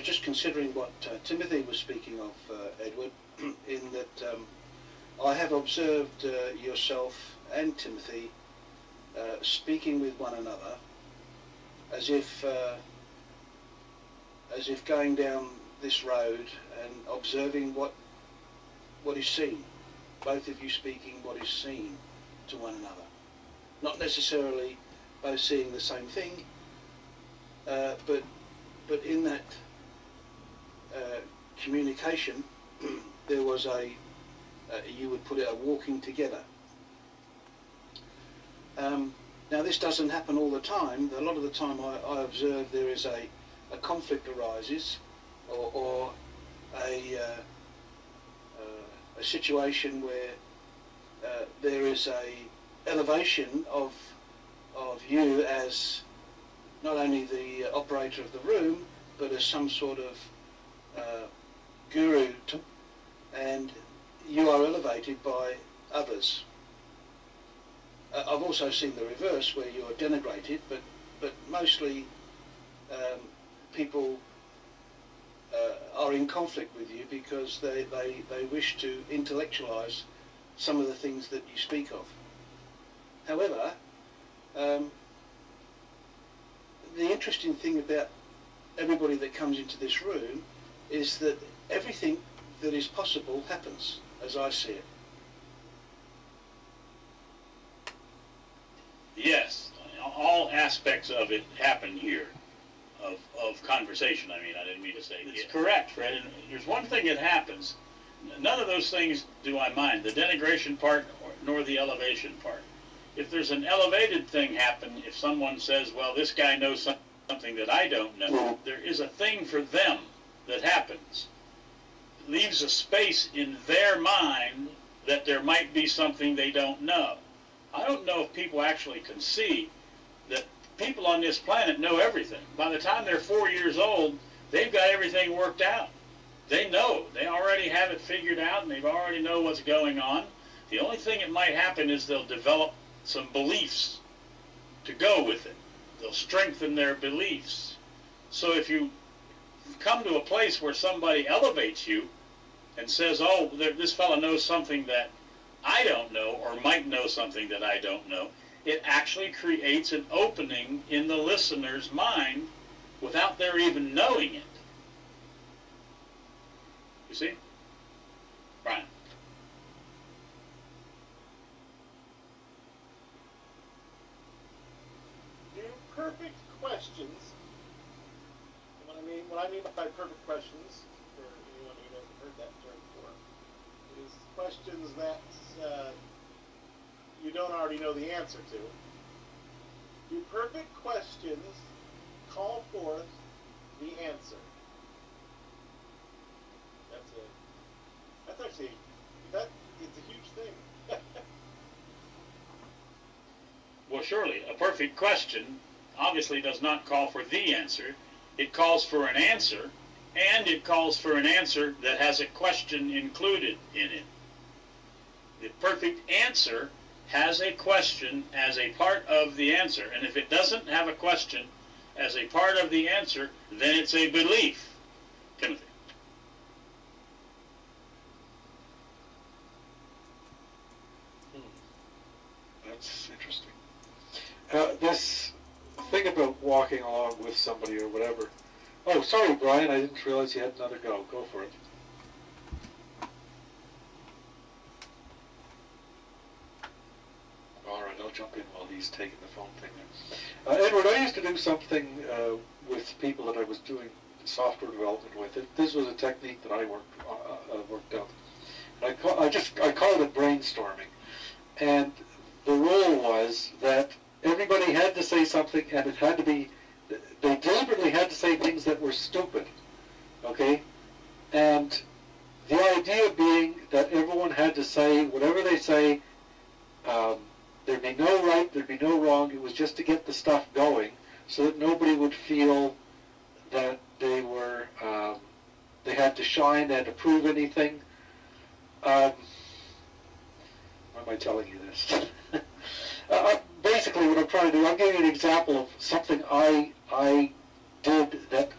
just considering what Timothy was speaking of, Edward, in that I have observed yourself and Timothy speaking with one another as if going down this road and observing what is seen. Both of you speaking what is seen to one another. Not necessarily both seeing the same thing, but in that communication there was you would put it, a walking together. Now this doesn't happen all the time. A lot of the time I observe there is a conflict arises, or a situation where there is a elevation of you as not only the operator of the room, but as some sort of guru, and you are elevated by others. I've also seen the reverse, where you are denigrated, but mostly people are in conflict with you because they wish to intellectualize some of the things that you speak of. However, the interesting thing about everybody that comes into this room is that everything that is possible happens, as I see it. Yes, all aspects of it happen here, of conversation. I mean, I didn't mean to say it's correct, Fred. And there's one thing that happens. None of those things do I mind, the denigration part nor the elevation part. If there's an elevated thing happen, if someone says, well, this guy knows something that I don't know, there is a thing for them that happens. It leaves a space in their mind that there might be something they don't know. I don't know if people actually can see that people on this planet know everything. By the time they're 4 years old, they've got everything worked out. They know. They already have it figured out, and they already know what's going on. The only thing that might happen is they'll develop some beliefs to go with it. They'll strengthen their beliefs. So if you come to a place where somebody elevates you and says, oh, this fellow knows something that I don't know, or might know something that I don't know, it actually creates an opening in the listener's mind without their even knowing it. You see? Brian. Do perfect questions, what I mean by perfect questions, for anyone who hasn't heard that term before, is questions that you don't already know the answer to. Do perfect questions call forth the answer? That's actually, it's a huge thing. Well, surely, a perfect question obviously does not call for the answer. It calls for an answer, and it calls for an answer that has a question included in it. The perfect answer has a question as a part of the answer, and if it doesn't have a question as a part of the answer, then it's a belief. Timothy. That's interesting. This thing about walking along with somebody or whatever. Oh, sorry, Brian, I didn't realize you had another go. Go for it. All right, I'll jump in while he's taking the phone thing there. Edward, I used to do something with people that I was doing software development with. This was a technique that I worked out. I called it brainstorming. And the rule was that everybody had to say something, and it had to be, they deliberately had to say things that were stupid, okay? And the idea being that everyone had to say whatever they say, there'd be no right, there'd be no wrong. It was just to get the stuff going so that nobody would feel that they were, they had to shine, they had to prove anything. Why am I telling you this? Basically what I'm trying to do, I'm giving you an example of something I did that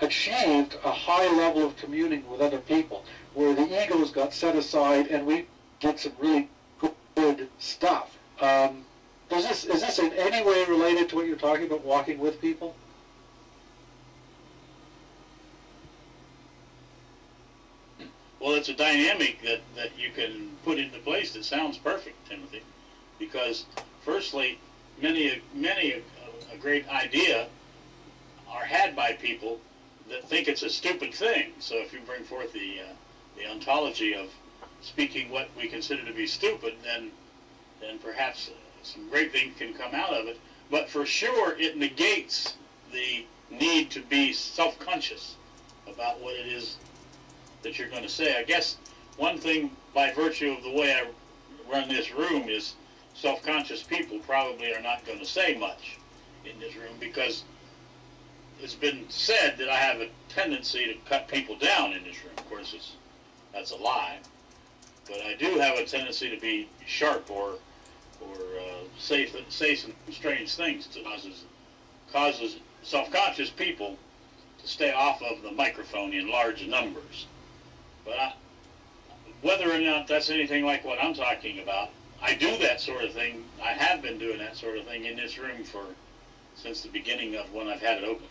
achieved a high level of communing with other people, where the egos got set aside and we did some really good stuff. Is this in any way related to what you're talking about, walking with people? Well, it's a dynamic that you can put into place that sounds perfect, Timothy, because firstly, many a great idea are had by people that think it's a stupid thing. So if you bring forth the ontology of speaking what we consider to be stupid, then perhaps some great things can come out of it. But for sure, it negates the need to be self-conscious about what it is that you're going to say. I guess one thing, by virtue of the way I run this room, is self-conscious people probably are not going to say much in this room, because it's been said that I have a tendency to cut people down in this room. Of course, that's a lie. But I do have a tendency to be sharp or say some strange things that causes self-conscious people to stay off of the microphone in large numbers. But whether or not that's anything like what I'm talking about, I do that sort of thing. I have been doing that sort of thing in this room since the beginning of when I've had it open.